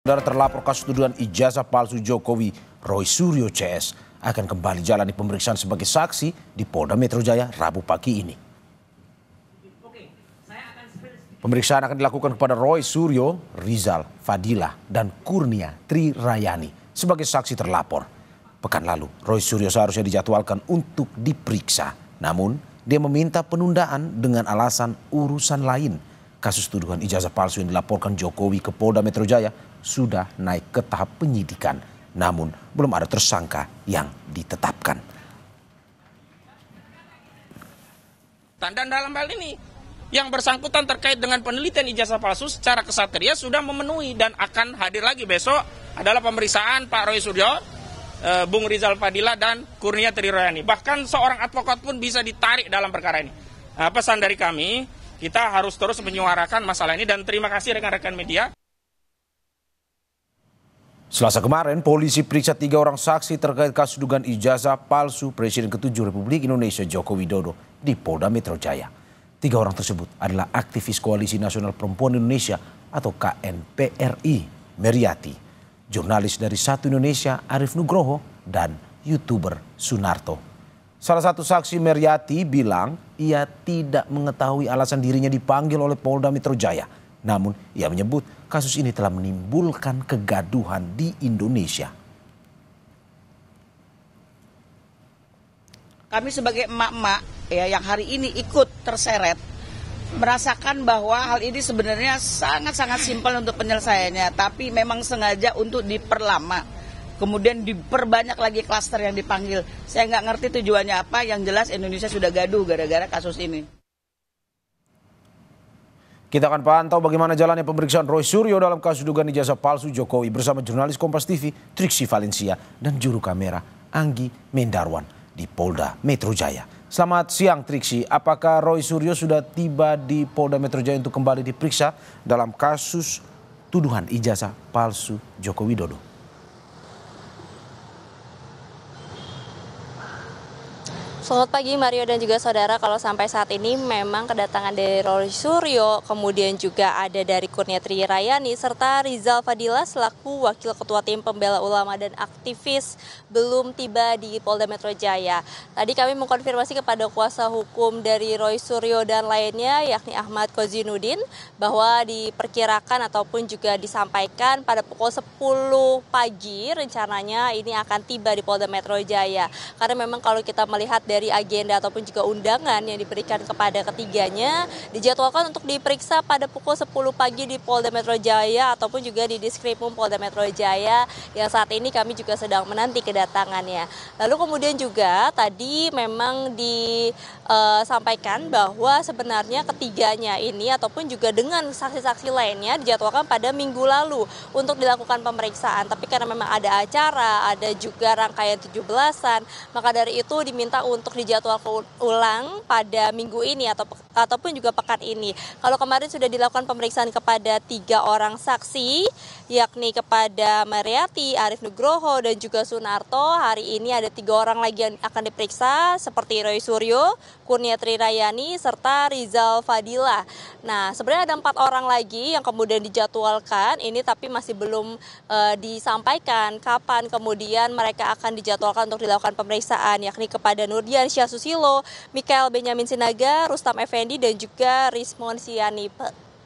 Saudara terlapor kasus tuduhan ijazah palsu Jokowi, Roy Suryo CS, akan kembali jalani pemeriksaan sebagai saksi di Polda Metro Jaya Rabu pagi ini. Pemeriksaan akan dilakukan kepada Roy Suryo, Rizal Fadilah, dan Kurnia Trirayani sebagai saksi terlapor. Pekan lalu, Roy Suryo seharusnya dijadwalkan untuk diperiksa. Namun, dia meminta penundaan dengan alasan urusan lain. Kasus tuduhan ijazah palsu yang dilaporkan Jokowi ke Polda Metro Jaya sudah naik ke tahap penyidikan. Namun, belum ada tersangka yang ditetapkan. Dan dalam hal ini, yang bersangkutan terkait dengan penelitian ijazah palsu secara kesatria sudah memenuhi dan akan hadir lagi besok adalah pemeriksaan Pak Roy Suryo, Bung Rizal Fadilah, dan Kurnia Trirayani. Bahkan seorang advokat pun bisa ditarik dalam perkara ini. Nah, pesan dari kami, kita harus terus menyuarakan masalah ini dan terima kasih rekan-rekan media. Selasa kemarin, polisi periksa 3 orang saksi terkait kasus dugaan ijazah palsu Presiden ke-7 Republik Indonesia Joko Widodo di Polda Metro Jaya. 3 orang tersebut adalah aktivis Koalisi Nasional Perempuan Indonesia atau KNPRI, Meriati, jurnalis dari Satu Indonesia Arief Nugroho, dan YouTuber Sunarto. Salah satu saksi Meriati bilang ia tidak mengetahui alasan dirinya dipanggil oleh Polda Metro Jaya. Namun ia menyebut kasus ini telah menimbulkan kegaduhan di Indonesia. Kami sebagai emak-emak ya, yang hari ini ikut terseret merasakan bahwa hal ini sebenarnya sangat-sangat simpel untuk penyelesaiannya. Tapi memang sengaja untuk diperlama. Kemudian diperbanyak lagi klaster yang dipanggil. Saya nggak ngerti tujuannya apa, yang jelas Indonesia sudah gaduh gara-gara kasus ini. Kita akan pantau bagaimana jalannya pemeriksaan Roy Suryo dalam kasus dugaan ijazah palsu Jokowi bersama jurnalis Kompas TV Triksi Valencia dan juru kamera Anggi Mendarwan di Polda Metro Jaya. Selamat siang Triksi, apakah Roy Suryo sudah tiba di Polda Metro Jaya untuk kembali diperiksa dalam kasus tuduhan ijazah palsu Joko Widodo? Selamat pagi Mario dan juga saudara, kalau sampai saat ini memang kedatangan dari Roy Suryo, kemudian juga ada dari Kurnia Trirayani, serta Rizal Fadilah selaku Wakil Ketua Tim Pembela Ulama dan aktivis belum tiba di Polda Metro Jaya. Tadi kami mengkonfirmasi kepada kuasa hukum dari Roy Suryo dan lainnya, yakni Ahmad Kozinudin, bahwa diperkirakan ataupun juga disampaikan pada pukul 10 pagi rencananya ini akan tiba di Polda Metro Jaya. Karena memang kalau kita melihat dari agenda ataupun juga undangan yang diberikan kepada ketiganya dijadwalkan untuk diperiksa pada pukul 10 pagi di Polda Metro Jaya ataupun juga di Diskrimum Polda Metro Jaya yang saat ini kami juga sedang menanti kedatangannya. Lalu kemudian juga tadi memang disampaikan bahwa sebenarnya ketiganya ini ataupun juga dengan saksi-saksi lainnya dijadwalkan pada minggu lalu untuk dilakukan pemeriksaan. Tapi karena memang ada acara, ada juga rangkaian 17-an, maka dari itu diminta untuk dijadwalkan ulang pada minggu ini ataupun juga pekan ini. Kalau kemarin sudah dilakukan pemeriksaan kepada 3 orang saksi, yakni kepada Meriati, Arief Nugroho, dan juga Sunarto. Hari ini ada 3 orang lagi yang akan diperiksa seperti Roy Suryo, Kurnia Trirayani, serta Rizal Fadilah. Nah, sebenarnya ada 4 orang lagi yang kemudian dijadwalkan ini, tapi masih belum disampaikan kapan kemudian mereka akan dijadwalkan untuk dilakukan pemeriksaan, yakni kepada Nurdian Syah Susilo, Mikael Benyamin Sinaga, Rustam Effendi, dan juga Rismon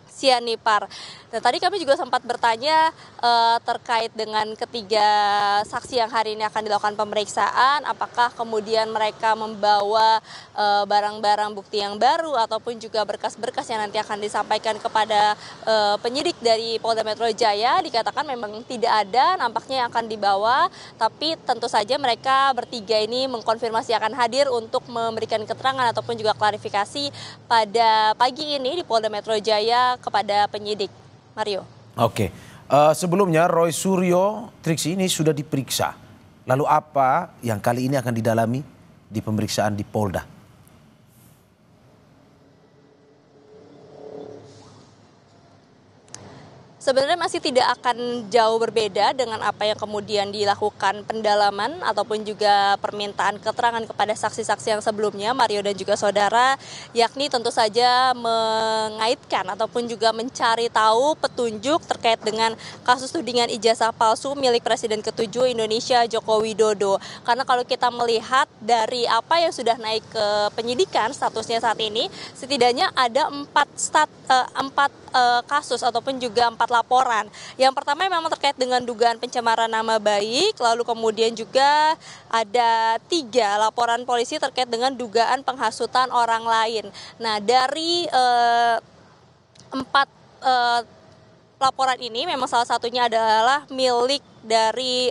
Sianipar. Dan tadi kami juga sempat bertanya terkait dengan ketiga saksi yang hari ini akan dilakukan pemeriksaan, apakah kemudian mereka membawa barang-barang bukti yang baru ataupun juga berkas-berkas yang nanti akan disampaikan kepada penyidik dari Polda Metro Jaya. Dikatakan memang tidak ada, nampaknya yang akan dibawa, tapi tentu saja mereka bertiga ini mengkonfirmasi akan hadir untuk memberikan keterangan ataupun juga klarifikasi pada pagi ini di Polda Metro Jaya kepada penyidik. Mario. Oke, sebelumnya Roy Suryo, Triksi, ini sudah diperiksa. Lalu apa yang kali ini akan didalami di pemeriksaan di Polda? Sebenarnya masih tidak akan jauh berbeda dengan apa yang kemudian dilakukan pendalaman ataupun juga permintaan keterangan kepada saksi-saksi yang sebelumnya, Mario dan juga saudara, yakni tentu saja mengaitkan ataupun juga mencari tahu petunjuk terkait dengan kasus tudingan ijazah palsu milik Presiden ke-7 Indonesia Joko Widodo. Karena kalau kita melihat dari apa yang sudah naik ke penyidikan statusnya saat ini, setidaknya ada empat kasus ataupun juga 4 laporan. Yang pertama memang terkait dengan dugaan pencemaran nama baik, lalu kemudian juga ada 3 laporan polisi terkait dengan dugaan penghasutan orang lain. Nah, dari 4 laporan ini memang salah satunya adalah milik dari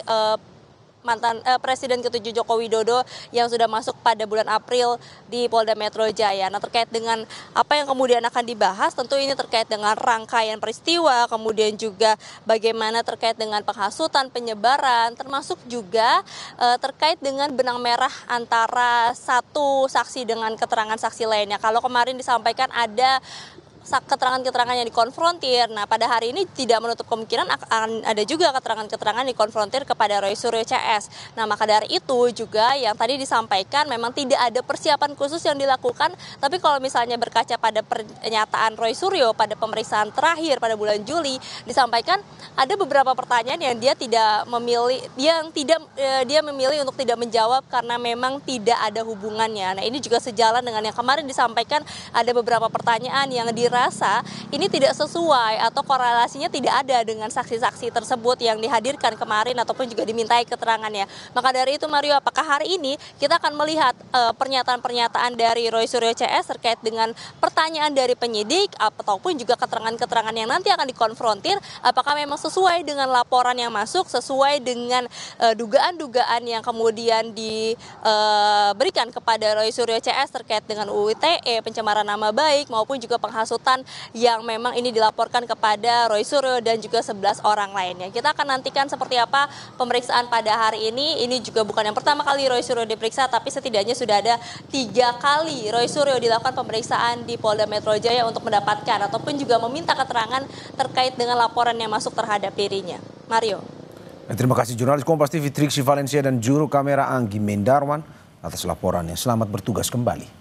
mantan Presiden ke-7 Joko Widodo yang sudah masuk pada bulan April di Polda Metro Jaya. Nah, terkait dengan apa yang kemudian akan dibahas, tentu ini terkait dengan rangkaian peristiwa, kemudian juga bagaimana terkait dengan penghasutan, penyebaran, termasuk juga terkait dengan benang merah antara satu saksi dengan keterangan saksi lainnya. Kalau kemarin disampaikan ada keterangan-keterangan yang dikonfrontir. Nah, pada hari ini tidak menutup kemungkinan akan ada juga keterangan-keterangan dikonfrontir kepada Roy Suryo CS. Nah, maka dari itu juga yang tadi disampaikan memang tidak ada persiapan khusus yang dilakukan, tapi kalau misalnya berkaca pada pernyataan Roy Suryo pada pemeriksaan terakhir pada bulan Juli, disampaikan ada beberapa pertanyaan yang dia memilih untuk tidak menjawab karena memang tidak ada hubungannya. Nah, ini juga sejalan dengan yang kemarin disampaikan, ada beberapa pertanyaan yang dirasa ini tidak sesuai atau korelasinya tidak ada dengan saksi-saksi tersebut yang dihadirkan kemarin ataupun juga dimintai keterangannya. Maka dari itu, Mario, apakah hari ini kita akan melihat pernyataan-pernyataan dari Roy Suryo CS terkait dengan pertanyaan dari penyidik ataupun juga keterangan-keterangan yang nanti akan dikonfrontir, apakah memang sesuai dengan laporan yang masuk, sesuai dengan dugaan-dugaan yang kemudian diberikan kepada Roy Suryo CS terkait dengan UU ITE, pencemaran nama baik maupun juga penghasutan yang memang ini dilaporkan kepada Roy Suryo dan juga 11 orang lainnya. Kita akan nantikan seperti apa pemeriksaan pada hari ini. Ini juga bukan yang pertama kali Roy Suryo diperiksa, tapi setidaknya sudah ada 3 kali Roy Suryo dilakukan pemeriksaan di Polda Metro Jaya untuk mendapatkan ataupun juga meminta keterangan terkait dengan laporan yang masuk terhadap dirinya. Mario. Terima kasih jurnalis Kompas TV Triksi Valencia dan juru kamera Anggi Mendarwan atas laporannya. Selamat bertugas kembali.